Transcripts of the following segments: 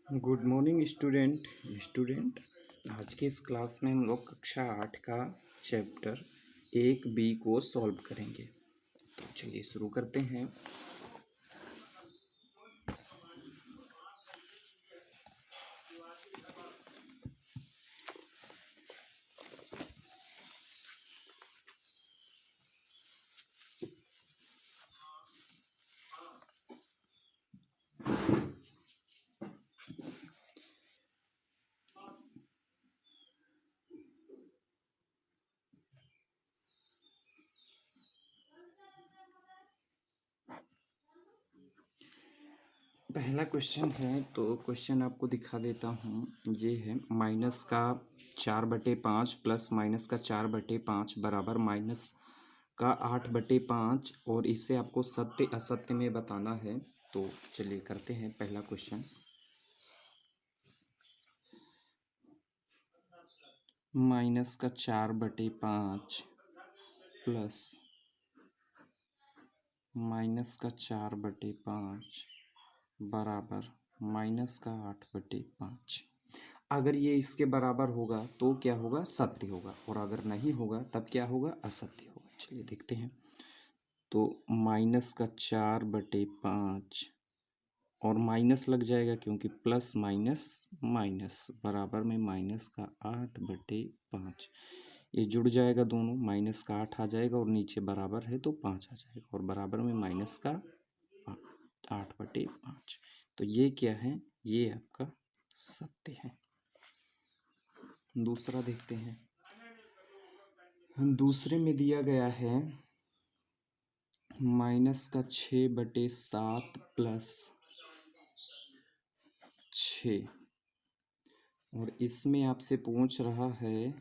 Good morning student. आज की इस क्लास में हम लोग कक्षा 8 का चैप्टर 1B को सॉल्व करेंगे। तो चलिए शुरू करते हैं। पहला क्वेश्चन है, तो क्वेश्चन आपको दिखा देता हूँ। ये है माइनस का 4/5 प्लस माइनस का 4/5 बराबर माइनस का 8/5, और इसे आपको सत्य असत्य में बताना है। तो चलिए करते हैं पहला क्वेश्चन। माइनस का 4/5 प्लस माइनस का 4/5 बराबर माइनस का 8/5। अगर ये इसके बराबर होगा तो क्या होगा? सत्य होगा, और अगर नहीं होगा तब क्या होगा? असत्य होगा। चलिए देखते हैं। तो माइनस का 4/5 और माइनस लग जाएगा क्योंकि प्लस माइनस माइनस बराबर में माइनस का 8/5। ये जुड़ जाएगा दोनों, माइनस का 8 आ जाएगा और नीचे बराबर है तो 5 आ जाएगा, और बराबर में माइनस का 8/5। तो ये क्या है? ये आपका सत्य है। दूसरा देखते हैं। दूसरे में दिया गया है माइनस का 6/7 प्लस 6, और इसमें आपसे पूछ रहा है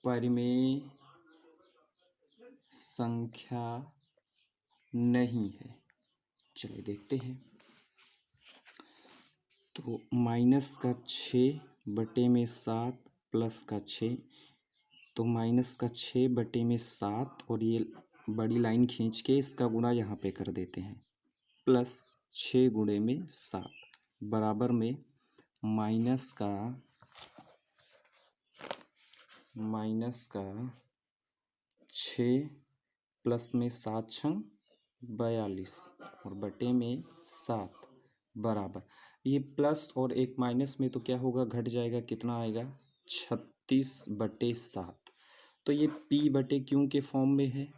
परिमेय संख्या नहीं है। चलिए देखते हैं। तो माइनस का 6/7 प्लस का 6, तो माइनस का 6/7, और ये बड़ी लाइन खींच के इसका गुणा यहाँ पे कर देते हैं, प्लस 6 × 7 बराबर में माइनस का 6 प्लस में 7×6 42, और बटे में 7 बराबर, ये प्लस और एक माइनस में तो क्या होगा? घट जाएगा। कितना आएगा? 36/7। तो ये P/Q के फॉर्म में है,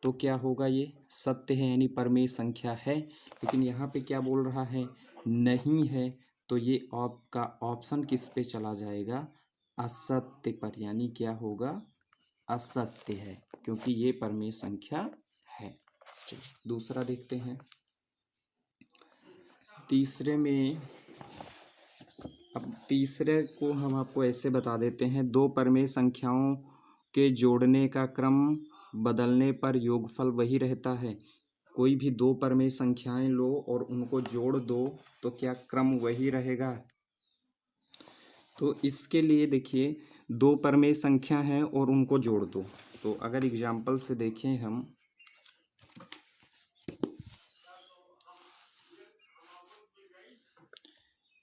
तो क्या होगा? ये सत्य है, यानी परिमेय संख्या है। लेकिन यहाँ पे क्या बोल रहा है? नहीं है। तो ये आपका ऑप्शन किस पे चला जाएगा? असत्य पर, यानी क्या होगा? असत्य है, क्योंकि ये परिमेय संख्या है। चलिए दूसरा देखते हैं। तीसरे में, अब तीसरे को हम आपको ऐसे बता देते हैं। दो परिमेय संख्याओं के जोड़ने का क्रम बदलने पर योगफल वही रहता है। कोई भी दो परिमेय संख्याएं लो और उनको जोड़ दो तो क्या क्रम वही रहेगा? तो इसके लिए देखिए, दो परिमेय संख्या हैं और उनको जोड़ दो। तो अगर एग्जाम्पल से देखें हम,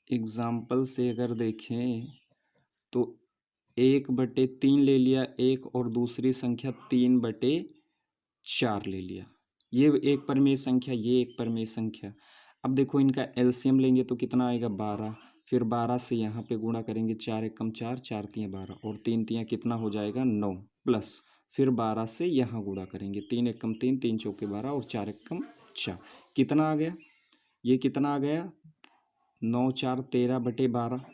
एग्जाम्पल से अगर देखें तो 1/3 ले लिया एक, और दूसरी संख्या 3/4 ले लिया। ये एक परिमेय संख्या, ये एक परिमेय संख्या। अब देखो, इनका एलसीएम लेंगे तो कितना आएगा? 12। फिर 12 से यहाँ पे गुणा करेंगे, 4 एकम 4, 4 तियाँ 12, और 3 तियाँ कितना हो जाएगा? 9, प्लस फिर 12 से यहाँ गुणा करेंगे, 3 एकम 3, 3 चौके 12, और 4 एकम 4। कितना आ गया? ये कितना आ गया? 9 4 13/12।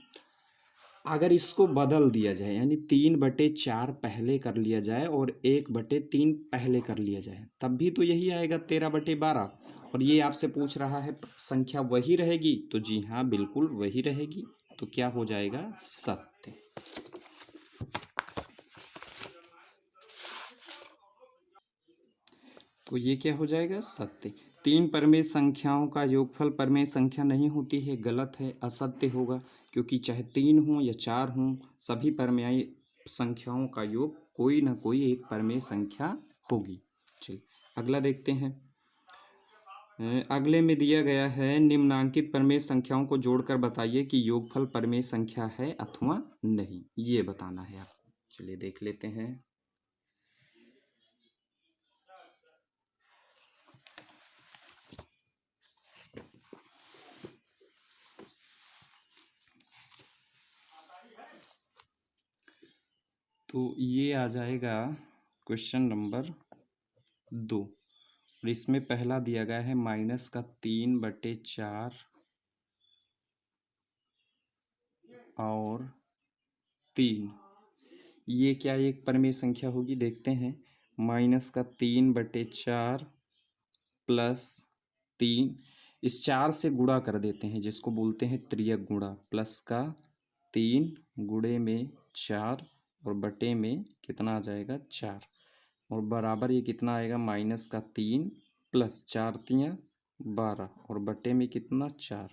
अगर इसको बदल दिया जाए, यानी 3/4 पहले कर लिया जाए और 1/3 पहले कर लिया जाए, तब भी तो यही आएगा 13/12। और ये आपसे पूछ रहा है संख्या वही रहेगी, तो जी हाँ, बिल्कुल वही रहेगी। तो क्या हो जाएगा? सत्य। तो ये क्या हो जाएगा? सत्य। तीन परिमेय संख्याओं का योगफल परिमेय संख्या नहीं होती है, गलत है, असत्य होगा। क्योंकि चाहे 3 हो या 4 हो, सभी परिमेय संख्याओं का योग कोई ना कोई एक परिमेय संख्या होगी। चलिए अगला देखते हैं। अगले में दिया गया है निम्नांकित परिमेय संख्याओं को जोड़कर बताइए कि योगफल परिमेय संख्या है अथवा नहीं, ये बताना है आपको। चलिए देख लेते हैं। तो ये आ जाएगा क्वेश्चन नंबर 2 और इसमें पहला दिया गया है -3/4 और 3। ये क्या एक परिमेय संख्या होगी, देखते हैं। -3/4 + 3, इस 4 से गुणा कर देते हैं जिसको बोलते हैं त्रियक गुणा। प्लस का 3 गुणे में 4 और बटे में कितना आ जाएगा 4 और बराबर ये कितना आएगा -3 + 4 तियाँ 12 और बटे में कितना 4,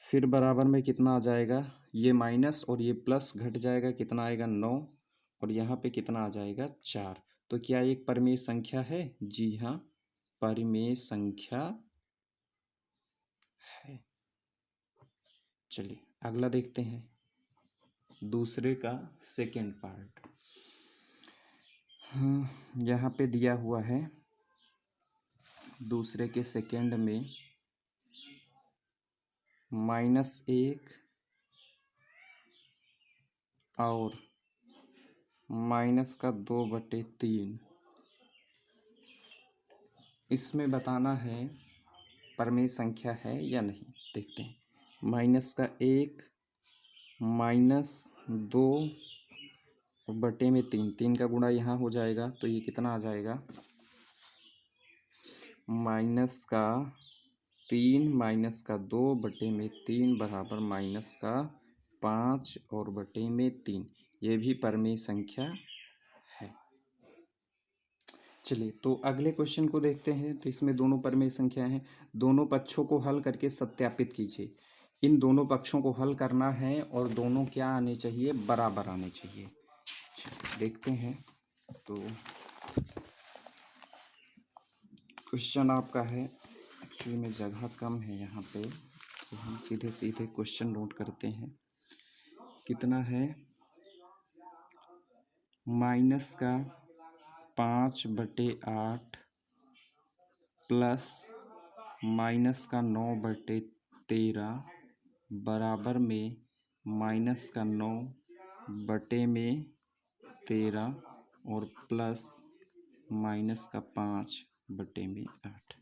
फिर बराबर में कितना आ जाएगा, ये माइनस और ये प्लस घट जाएगा, कितना आएगा 9 और यहाँ पे कितना आ जाएगा 4। तो क्या एक परिमेय संख्या है? जी हाँ, परिमेय संख्या है। चलिए अगला देखते हैं, दूसरे का सेकेंड पार्ट। हाँ, यहाँ पे दिया हुआ है दूसरे के सेकेंड में -1 और -2/3। इसमें बताना है परिमेय संख्या है या नहीं, देखते हैं। -1 -2 और बटे में 3, 3 का गुणा यहाँ हो जाएगा तो ये कितना आ जाएगा -3 -2 बटे में 3 बराबर -5 और बटे में 3। ये भी परिमेय संख्या है। चलिए तो अगले क्वेश्चन को देखते हैं। तो इसमें दोनों परिमेय संख्या हैं, दोनों पक्षों को हल करके सत्यापित कीजिए। इन दोनों पक्षों को हल करना है और दोनों क्या आने चाहिए, बराबर आने चाहिए। देखते हैं। तो क्वेश्चन आपका है, एक्चुअली में जगह कम है यहाँ पे, तो हम सीधे सीधे क्वेश्चन नोट करते हैं। कितना है, -5/8 प्लस -9/13 बराबर में -9/13 और प्लस -5/8।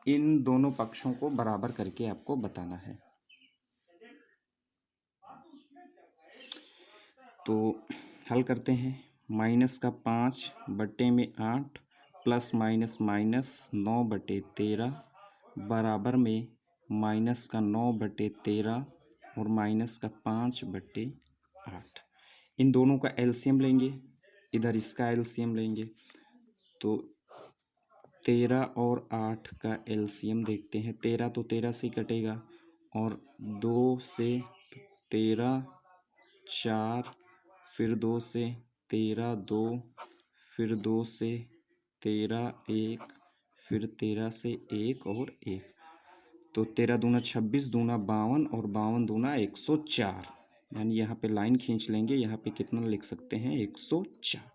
इन दोनों पक्षों को बराबर करके आपको बताना है। तो हल करते हैं। -5/8 प्लस -9/13 बराबर में -9/13 और -5/8। इन दोनों का एलसीएम लेंगे, इधर इसका एलसीएम लेंगे। तो 13 और 8 का एलसीएम देखते हैं। 13 तो 13 से कटेगा और 2 से 13 4, फिर 2 से 13 2, फिर 2 से 13 1, फिर 13 से 1 और 1। तो 13 दूना 26, दूना 52 और 52 दूना 104। यानी यहाँ पे लाइन खींच लेंगे, यहाँ पे कितना लिख सकते हैं 104।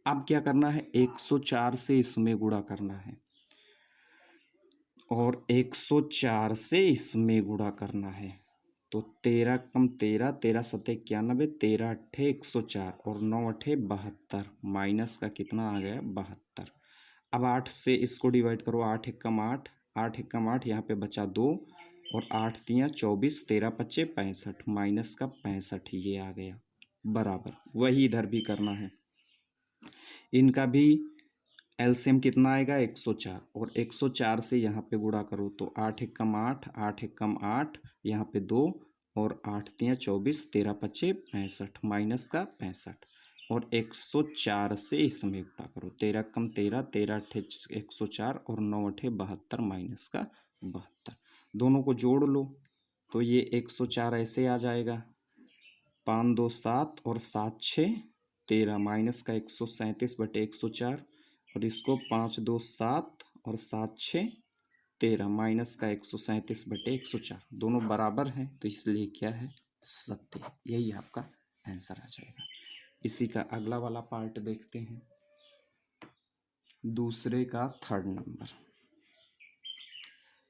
अब क्या करना है, 104 से इसमें गुणा करना है और 104 से इसमें गुणा करना है। तो 13 कम 13, 13 सत्ते 91, 13 अट्ठे 104 और 9 अट्ठे 72, माइनस का कितना आ गया 72। अब 8 से इसको डिवाइड करो, 8 एकम 8, 8 एकम 8, यहाँ पे बचा 2 और 8 तियाँ 24, 13 पच्चे 65, माइनस का 65 ये आ गया बराबर। वही इधर भी करना है, इनका भी एलसीएम कितना आएगा 104 और 104 से यहाँ पे गुणा करो तो 8 एकम 8, 8 एकम 8, यहाँ पे 2 और 8 तियाँ 24, 13 पच्चे 65, माइनस का 65 और 104 से इसमें गुणा करो। 13 कम 13, 13 अट्ठे 104 और 9 अट्ठे 72, माइनस का 72। दोनों को जोड़ लो तो ये 104 ऐसे आ जाएगा, 5 2 7 और 7 6 13, माइनस का 137/104 और इसको 5 2 7 और 7 6 13 माइनस का 137/104 दोनों बराबर हैं, तो इसलिए क्या है, सत्य है। यही आपका आंसर आ जाएगा। इसी का अगला वाला पार्ट देखते हैं, दूसरे का थर्ड नंबर।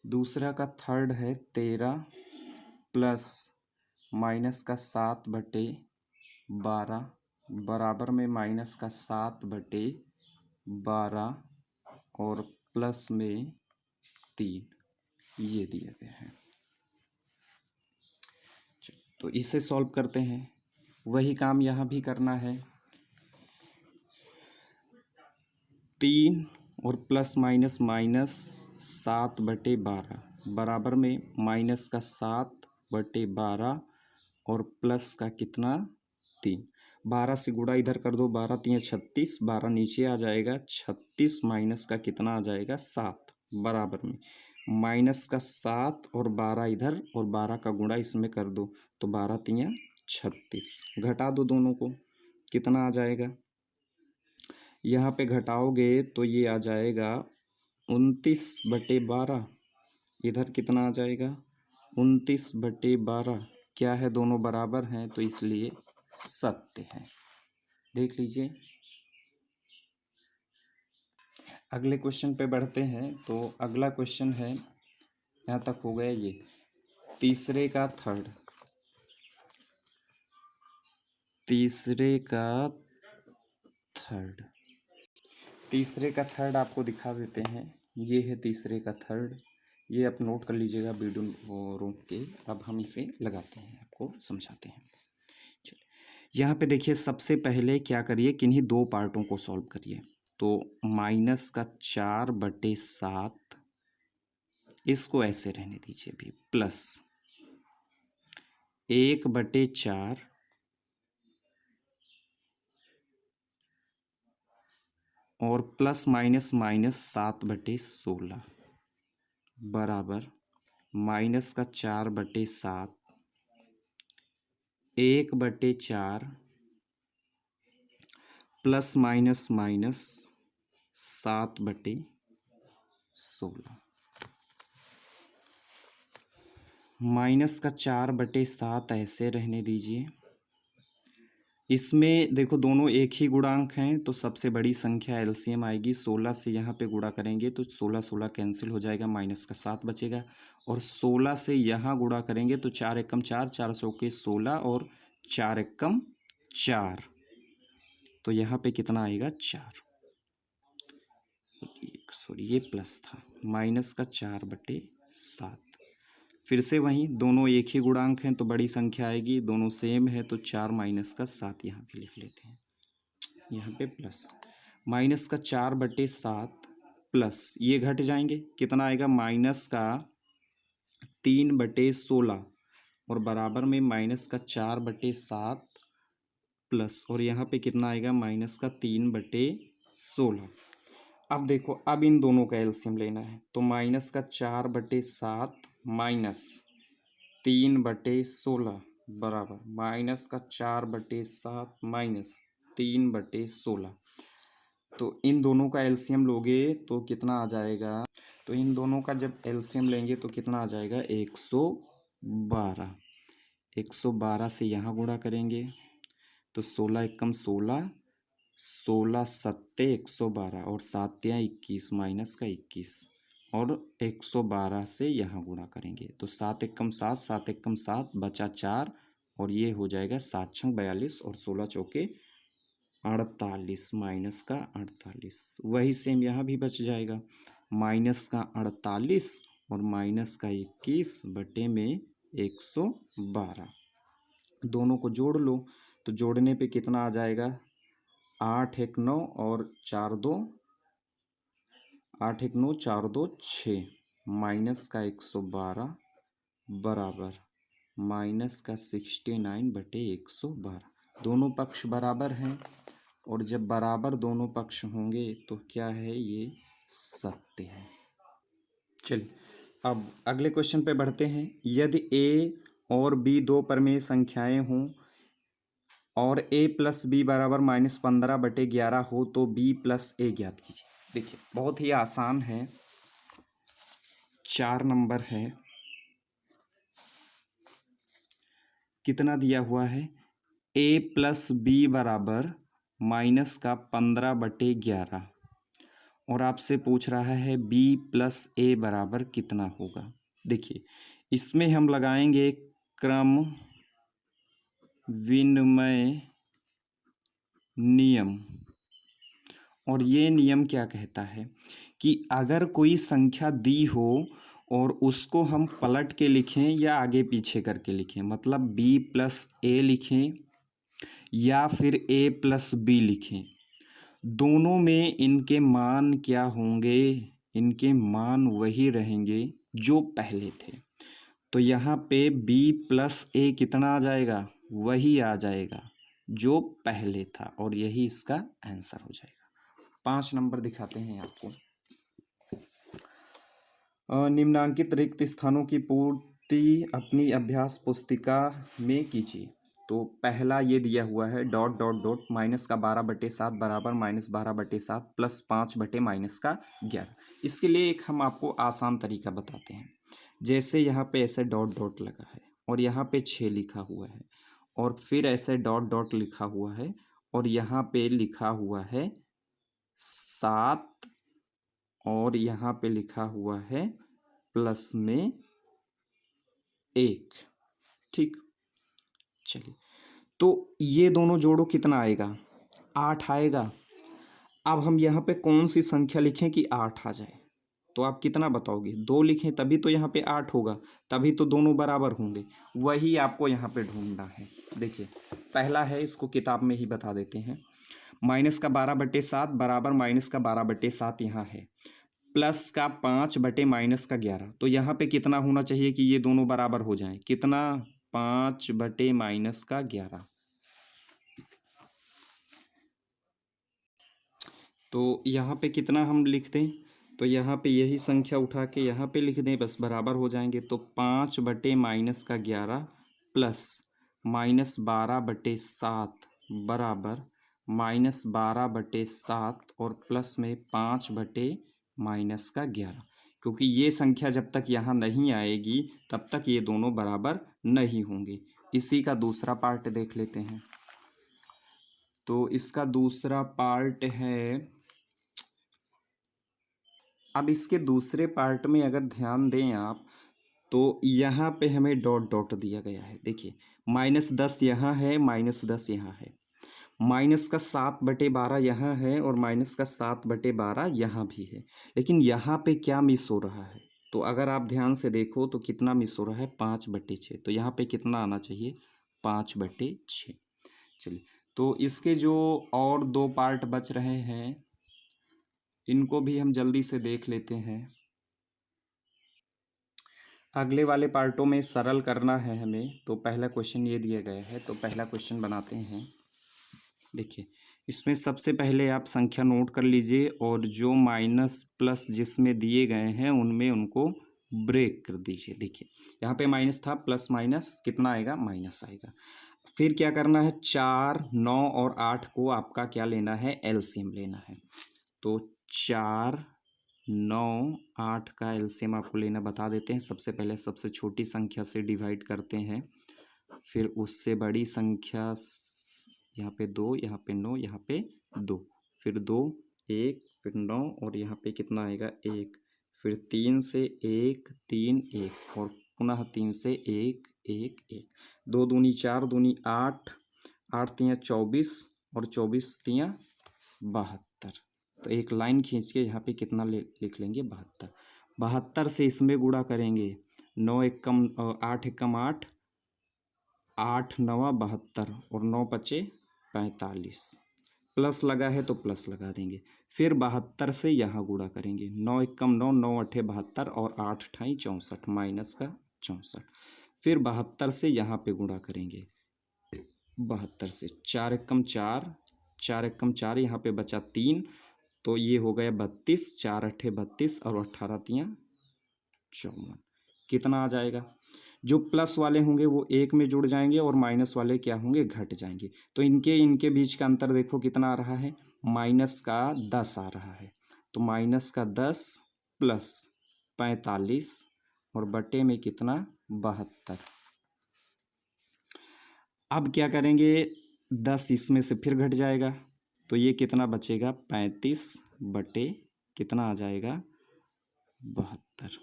दूसरा का थर्ड है 13 प्लस माइनस का 7/12 बराबर में माइनस का 7/12 और प्लस में 3, ये दिया गया है। तो इसे सॉल्व करते हैं, वही काम यहाँ भी करना है। 3 और प्लस माइनस माइनस 7/12 बराबर में माइनस का 7/12 और प्लस का कितना, 3। 12 से गुणा इधर कर दो, 12 3 36, 12 नीचे आ जाएगा, 36 माइनस का कितना आ जाएगा, 7 बराबर में माइनस का 7 और 12 इधर और 12 का गुणा इसमें कर दो, तो 12 3 36। घटा दो दोनों को, कितना आ जाएगा, यहाँ पे घटाओगे तो ये आ जाएगा 29/12। इधर कितना आ जाएगा, 29/12। क्या है, दोनों बराबर हैं, तो इसलिए सत्य है। देख लीजिए। अगले क्वेश्चन पे बढ़ते हैं। तो अगला क्वेश्चन है, यहाँ तक हो गया ये, तीसरे का थर्ड। तीसरे का थर्ड आपको दिखा देते हैं। ये है तीसरे का थर्ड, ये आप नोट कर लीजिएगा वीडियो रोक के। अब हम इसे लगाते हैं, आपको समझाते हैं। यहाँ पे देखिए, सबसे पहले क्या करिए, किन्हीं दो पार्टों को सॉल्व करिए। तो माइनस का 4/7 इसको ऐसे रहने दीजिए अभी, प्लस 1/4 और प्लस माइनस माइनस 7/16 बराबर माइनस का 4/7 1/4 प्लस माइनस माइनस 7/16। माइनस का 4/7 ऐसे रहने दीजिए। इसमें देखो दोनों एक ही गुणांक हैं, तो सबसे बड़ी संख्या एलसीएम आएगी। 16 से यहाँ पे गुणा करेंगे तो 16 कैंसिल हो जाएगा, माइनस का 7 बचेगा। और 16 से यहाँ गुणा करेंगे तो 4 एकम 4, 4 सौ के 16 और 4 एकम 4, तो यहाँ पे कितना आएगा, 4। सॉरी, ये प्लस था, माइनस का 4/7। फिर से वहीं, दोनों एक ही गुणांक हैं तो बड़ी संख्या आएगी, दोनों सेम है तो 4 माइनस का 7 यहाँ पे लिख लेते हैं। यहाँ पे प्लस माइनस का 4/7 प्लस ये घट जाएंगे, कितना आएगा, माइनस का 3/16 और बराबर में माइनस का 4/7 प्लस, और यहाँ पे कितना आएगा, माइनस का 3/16। अब देखो, अब इन दोनों का एलसीएम लेना है। तो माइनस का 4/7 माइनस 3/16 बराबर माइनस का 4/7 माइनस 3/16। तो इन दोनों का एलसीएम लोगे तो कितना आ जाएगा, तो इन दोनों का जब एलसीएम लेंगे तो कितना आ जाएगा, 112। 112 से यहाँ गुणा करेंगे तो 16 एकम 16, 16 सत्ते 112 और 7 या 21 माइनस का 21, और 112 से यहाँ गुणा करेंगे तो 7 एकम 7, 7 एकम 7 बचा 4, और ये हो जाएगा 7 छंग 42 और 16 चौके 48 माइनस का 48। वही सेम यहाँ भी बच जाएगा, माइनस का 48 और माइनस का 21 बटे में 112। दोनों को जोड़ लो, तो जोड़ने पे कितना आ जाएगा, 8 1 9 और 4 2, 8 1 9 4 2 6 माइनस का 112 बराबर माइनस का 69/112। दोनों पक्ष बराबर हैं, और जब बराबर दोनों पक्ष होंगे तो क्या है, ये सत्य है। चलिए अब अगले क्वेश्चन पे बढ़ते हैं। यदि ए और बी दो परमेय संख्याएं हों और a प्लस बी बराबर -15/11 हो तो b प्लस ए ज्ञात कीजिए। देखिए बहुत ही आसान है। 4 नंबर है, कितना दिया हुआ है, a प्लस बी बराबर माइनस का 15/11 और आपसे पूछ रहा है b प्लस a बराबर कितना होगा। देखिए इसमें हम लगाएंगे क्रम विनिमय नियम, और ये नियम क्या कहता है कि अगर कोई संख्या दी हो और उसको हम पलट के लिखें या आगे पीछे करके लिखें, मतलब b प्लस a लिखें या फिर a प्लस b लिखें, दोनों में इनके मान क्या होंगे, इनके मान वही रहेंगे जो पहले थे। तो यहाँ पे b प्लस a कितना आ जाएगा, वही आ जाएगा जो पहले था, और यही इसका आंसर हो जाएगा। 5 नंबर दिखाते हैं आपको। निम्नांकित रिक्त स्थानों की पूर्ति अपनी अभ्यास पुस्तिका में कीजिए। तो पहला ये दिया हुआ है डॉट डॉट डॉट माइनस का 12/7 बराबर माइनस 12/7 प्लस 5 माइनस का 11। इसके लिए एक हम आपको आसान तरीका बताते हैं। जैसे यहाँ पे ऐसे डॉट डॉट लगा है और यहाँ पे 6 लिखा हुआ है और फिर ऐसे डॉट डॉट लिखा हुआ है और यहाँ पे लिखा हुआ है 7 और यहाँ पे लिखा हुआ है प्लस में 1। ठीक, चलिए तो ये दोनों जोड़ो, कितना आएगा, 8 आएगा। अब हम यहाँ पे कौन सी संख्या लिखें कि 8 आ जाए, तो आप कितना बताओगे, 2 लिखें तभी तो यहाँ पे 8 होगा, तभी तो दोनों बराबर होंगे, वही आपको यहाँ पे ढूंढना है। देखिए पहला है, इसको किताब में ही बता देते हैं, माइनस का 12/7 बराबर माइनस का 12/7 यहाँ है, प्लस का 5 माइनस का 11। तो यहाँ पे कितना होना चाहिए कि ये दोनों बराबर हो जाएं, कितना, 5 माइनस का 11। तो यहाँ पे कितना हम लिख दें, तो यहाँ पे यही संख्या उठा के यहाँ पे लिख दें, बस बराबर हो जाएंगे। तो 5 माइनस का 11 प्लस माइनस 12/7 बराबर माइनस 12/7 और प्लस में 5 माइनस का 11, क्योंकि ये संख्या जब तक यहाँ नहीं आएगी तब तक ये दोनों बराबर नहीं होंगे। इसी का दूसरा पार्ट देख लेते हैं। तो इसका दूसरा पार्ट है, अब इसके दूसरे पार्ट में अगर ध्यान दें आप तो यहाँ पे हमें डॉट डॉट दिया गया है। देखिए -10 यहाँ है, -10 यहाँ है, माइनस का 7/12 यहाँ है और माइनस का 7/12 यहाँ भी है। लेकिन यहाँ पे क्या मिस हो रहा है, तो अगर आप ध्यान से देखो तो कितना मिस हो रहा है, 5/6। तो यहाँ पे कितना आना चाहिए, 5/6। चलिए तो इसके जो और 2 पार्ट बच रहे हैं इनको भी हम जल्दी से देख लेते हैं। अगले वाले पार्टों में सरल करना है हमें, तो पहला क्वेश्चन ये दिया गया है, तो पहला क्वेश्चन बनाते हैं। देखिए इसमें सबसे पहले आप संख्या नोट कर लीजिए और जो माइनस प्लस जिसमें दिए गए हैं उनमें उनको ब्रेक कर दीजिए। देखिए यहाँ पे माइनस था, प्लस माइनस कितना आएगा, माइनस आएगा। फिर क्या करना है, 4, 9 और 8 को आपका क्या लेना है, एलसीएम लेना है। तो 4, 9, 8 का एलसीएम आपको लेना बता देते हैं। सबसे पहले सबसे छोटी संख्या से डिवाइड करते हैं, फिर उससे बड़ी संख्या, यहाँ पे 2, यहाँ पे 9, यहाँ पे 2, फिर 2, 1, फिर 9 और यहाँ पे कितना आएगा, 1, फिर 3 से 1, 3, 1 और पुनः 3 से 1, 1, 1, 2 दूनी 4 दूनी 8, 8 तियाँ 24 और 24 तियाँ 72। तो एक लाइन खींच के यहाँ पे कितना लिख लेंगे, 72। 72 से इसमें गुणा करेंगे, 9 एकम 8 एकम 8, 8 9 72 और 9 पचे 45, प्लस लगा है तो प्लस लगा देंगे। फिर 72 से यहाँ गुणा करेंगे, 9 एकम 9, 9 अठे 72 और 8 अठाई 64, माइनस का 64। फिर 72 से यहाँ पे गुणा करेंगे, 72 से 4 एकम 4, 4 एकम 4, यहाँ पे बचा 3, तो ये हो गया 32, 4 अठे 32 और 18 तियाँ 54। कितना आ जाएगा, जो प्लस वाले होंगे वो 1 में जुड़ जाएंगे और माइनस वाले क्या होंगे, घट जाएंगे। तो इनके बीच का अंतर देखो कितना आ रहा है, माइनस का 10 आ रहा है। तो माइनस का 10 प्लस 45 और बटे में कितना 72। अब क्या करेंगे, 10 इसमें से फिर घट जाएगा तो ये कितना बचेगा, 35 बटे कितना आ जाएगा, 72।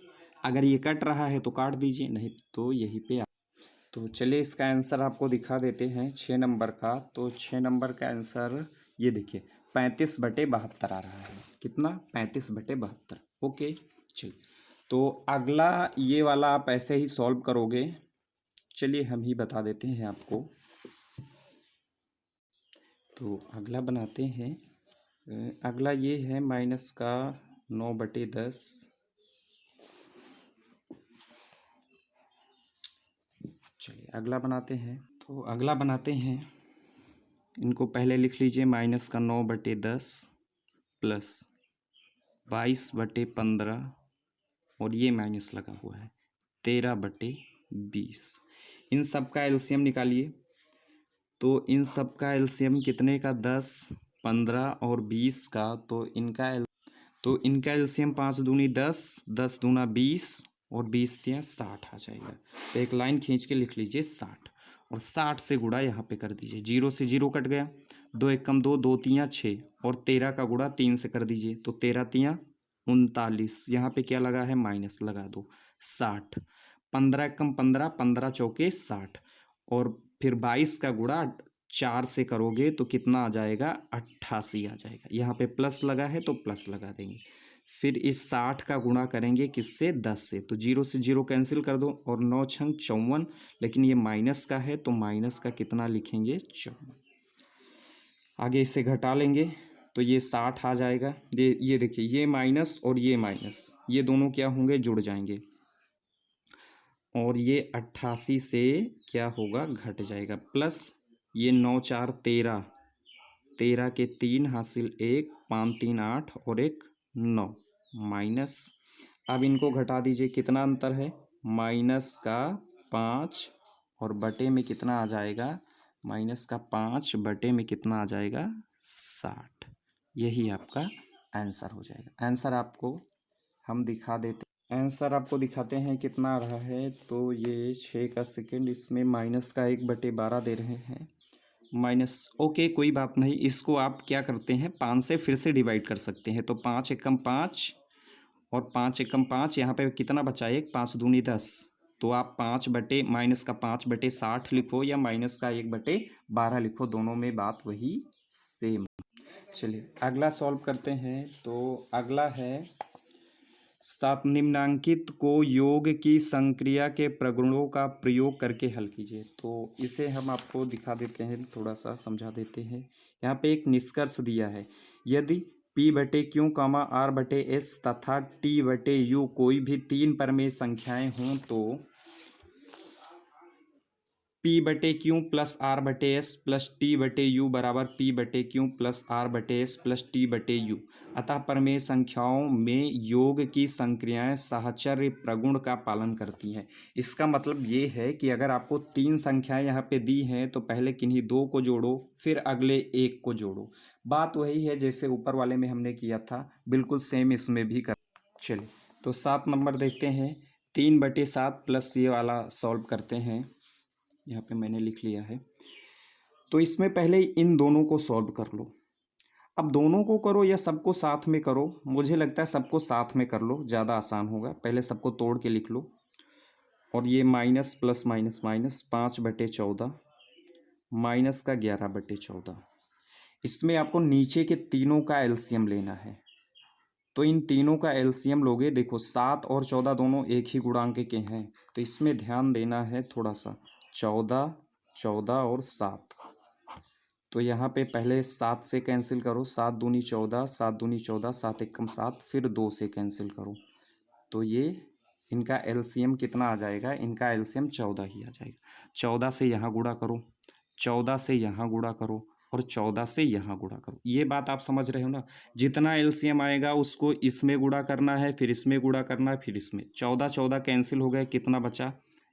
अगर ये कट रहा है तो काट दीजिए, नहीं तो यहीं पे तो चलिए इसका आंसर आपको दिखा देते हैं 6 नंबर का। तो 6 नंबर का आंसर ये देखिए 35/72 आ रहा है। कितना, 35/72। ओके चलिए, तो अगला ये वाला आप ऐसे ही सॉल्व करोगे। चलिए हम ही बता देते हैं आपको। तो अगला बनाते हैं। अगला ये है माइनस का 9/10। चलिए अगला बनाते हैं। तो अगला बनाते हैं, इनको पहले लिख लीजिए, माइनस का 9/10 प्लस 22/15 और ये माइनस लगा हुआ है 13/20। इन सब का एलसीएम निकालिए। तो इन सब का एलसीएम कितने का, 10, 15 और 20 का। तो इनका एलसीएम 5 दूनी 10, 10 दूना 20 और 20 तिया 60 आ जाएगा। तो एक लाइन खींच के लिख लीजिए 60 और 60 से गुणा यहाँ पे कर दीजिए। 0 से 0 कट गया, 2 एकम 2, 2 तिया 6 और 13 का गुणा 3 से कर दीजिए। तो 13 तिया 39, यहाँ पे क्या लगा है, माइनस लगा दो। 60, 15 एकम 15, 15 चौके 60 और फिर 22 का गुणा 4 से करोगे तो कितना आ जाएगा, 88 आ जाएगा। यहाँ पे प्लस लगा है तो प्लस लगा देंगे। फिर इस 60 का गुणा करेंगे किससे, 10 से। तो 0 से 0 कैंसिल कर दो और 9 छंग 54, लेकिन ये माइनस का है तो माइनस का कितना लिखेंगे, 54। आगे इसे घटा लेंगे तो ये 60 आ जाएगा। ये देखिए, ये माइनस और ये माइनस, ये दोनों क्या होंगे, जुड़ जाएंगे और ये 88 से क्या होगा, घट जाएगा। प्लस ये 9 4 13, 13 के 3 हासिल 1, 5 3 8 और 1 9 माइनस। अब इनको घटा दीजिए, कितना अंतर है, माइनस का 5 और बटे में कितना आ जाएगा, माइनस का 5 बटे में कितना आ जाएगा, 60। यही आपका आंसर हो जाएगा। आंसर आपको हम दिखा देते, आंसर आपको दिखाते हैं कितना आ रहा है। तो ये 6 का सेकेंड, इसमें माइनस का 1/12 दे रहे हैं, माइनस। ओके कोई बात नहीं, इसको आप क्या करते हैं, 5 से फिर से डिवाइड कर सकते हैं। तो 5 एकम 5 और 5 एकम 5, यहाँ पे कितना बचा, 1, 5 दूनी 10। तो आप 5 बटे माइनस का 5/60 लिखो या माइनस का 1/12 लिखो, दोनों में बात वही सेम। चलिए अगला सॉल्व करते हैं। तो अगला है, सात निम्नांकित को योग की संक्रिया के प्रगुणों का प्रयोग करके हल कीजिए। तो इसे हम आपको दिखा देते हैं, थोड़ा सा समझा देते हैं। यहाँ पे एक निष्कर्ष दिया है, यदि P/Q, R/S तथा T/U कोई भी 3 परमेय संख्याएं हों तो P/Q plus R/S plus T/U बराबर P/Q plus R/S plus T/U। अतः परमेय संख्याओं में योग की संक्रियाएं साहचर्य प्रगुण का पालन करती हैं। इसका मतलब ये है कि अगर आपको 3 संख्याएं यहाँ पे दी हैं तो पहले किन्हीं 2 को जोड़ो, फिर अगले 1 को जोड़ो। बात वही है जैसे ऊपर वाले में हमने किया था, बिल्कुल सेम इसमें भी कर। चलिए तो 7 नंबर देखते हैं। 3/7 प्लस ये वाला सॉल्व करते हैं, यहाँ पे मैंने लिख लिया है। तो इसमें पहले इन दोनों को सॉल्व कर लो। अब दोनों को करो या सबको साथ में करो, मुझे लगता है सबको साथ में कर लो, ज़्यादा आसान होगा। पहले सबको तोड़ के लिख लो। और ये minus plus minus minus, 5/14 minus का 11/14। इसमें आपको नीचे के तीनों का एलसीएम लेना है। तो इन तीनों का एलसीएम लोगे, देखो 7 और 14 दोनों एक ही गुणांक के हैं, तो इसमें ध्यान देना है थोड़ा सा। 14, 14 और 7। तो यहाँ पे पहले 7 से कैंसिल करो, 7 दूनी 14, 7 दूनी 14, 7 एकम 7, फिर 2 से कैंसिल करो। तो ये इनका एलसीएम कितना आ जाएगा, इनका एलसीएम 14 ही आ जाएगा। 14 से यहाँ गुणा करो, 14 से यहाँ गुणा करो और 14 से यहाँ गुणा करो। ये बात आप समझ रहे हो ना। जितना एलसीएम आएगा उसको इसमें गुणा करना है, फिर इसमें गुणा करना है, फिर इसमें। 14 14 कैंसिल हो गए, कितना बचा,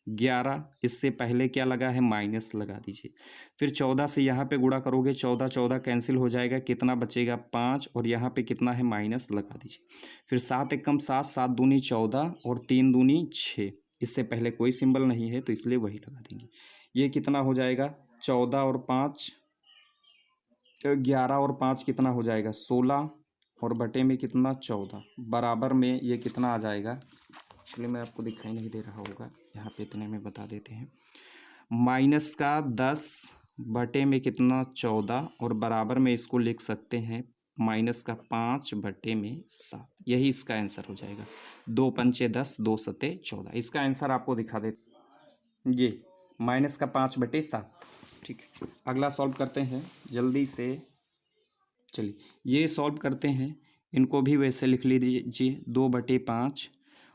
11, इससे पहले क्या लगा है, माइनस लगा दीजिए। फिर 14 से यहाँ पे गुणा करोगे, 14 14 कैंसिल हो जाएगा, कितना बचेगा 5, और यहाँ पे कितना है, माइनस लगा दीजिए। फिर 7 एकम 7, 7 दूनी 14 और 3 दूनी 6, इससे पहले कोई सिंबल नहीं है तो इसलिए वही लगा देंगे। ये कितना हो जाएगा, 14 और 5, 11 और 5 कितना हो जाएगा, 16, और बटे में कितना, 14, बराबर में ये कितना आ जाएगा। एक्चुअली मैं आपको दिखाई नहीं दे रहा होगा, यहाँ पे इतने में बता देते हैं। माइनस का 10 बटे में कितना, 14, और बराबर में इसको लिख सकते हैं माइनस का 5 बटे में 7। यही इसका आंसर हो जाएगा। 2 पंचे 10, 2 सते 14। इसका आंसर आपको दिखा दे, ये माइनस का 5 बटे 7। ठीक है, अगला सॉल्व करते हैं जल्दी से। चलिए ये सॉल्व करते हैं, इनको भी वैसे लिख लीजिए, 2/5,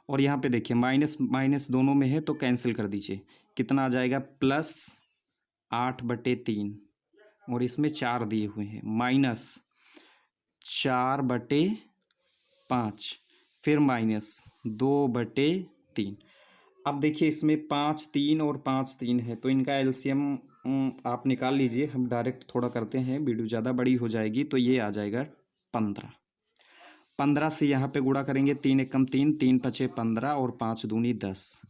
और यहाँ पे देखिए माइनस माइनस दोनों में है तो कैंसिल कर दीजिए, कितना आ जाएगा, +8/3, और इसमें 4 दिए हुए हैं, -4/5, फिर -2/3। अब देखिए इसमें 5 3 और 5 3 है, तो इनका एलसीएम आप निकाल लीजिए। हम डायरेक्ट थोड़ा करते हैं, वीडियो ज़्यादा बड़ी हो जाएगी, तो ये आ जाएगा 15। 15 से यहाँ पे गुणा करेंगे, 3 एकम 3, 3 पचे 15, और 5 दूनी 10,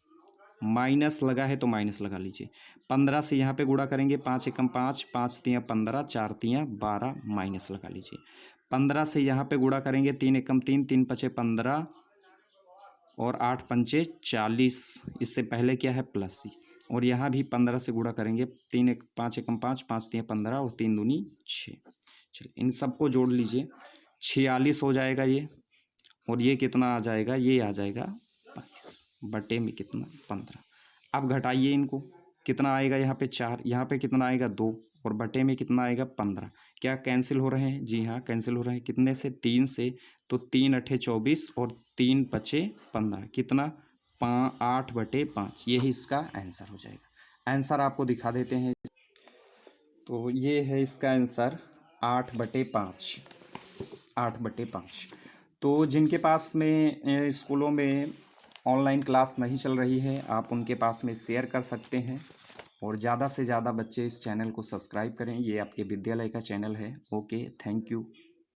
माइनस लगा है तो माइनस लगा लीजिए। 15 से यहाँ पे गुणा करेंगे, 5 एकम 5, 5 तियाँ 15, 4 तियाँ 12, माइनस लगा लीजिए। 15 से यहाँ पे गुणा करेंगे, 3 एकम 3, 3 पचे 15, और 8 पंचे 40, इससे पहले क्या है, प्लस, और यहाँ भी 15 से गुणा करेंगे, 5 एकम 5, 5 तियाँ 15, और 3 दूनी 6। चलिए इन सबको जोड़ लीजिए, 46 हो जाएगा ये, और ये कितना आ जाएगा, ये आ जाएगा 22 बटे में कितना, 15। अब घटाइए इनको, कितना आएगा, यहाँ पे 4, यहाँ पे कितना आएगा, 2, और बटे में कितना आएगा, 15। क्या कैंसिल हो रहे हैं, जी हाँ कैंसिल हो रहे हैं, कितने से, 3 से, तो 3 अठे 24, और 3 पचे 15, कितना, 8/5। यही इसका आंसर हो जाएगा। आंसर आपको दिखा देते हैं, तो ये है इसका आंसर 8/5, 8/5। तो जिनके पास में स्कूलों में ऑनलाइन क्लास नहीं चल रही है, आप उनके पास में शेयर कर सकते हैं, और ज़्यादा से ज़्यादा बच्चे इस चैनल को सब्सक्राइब करें। ये आपके विद्यालय का चैनल है। Okay, thank you.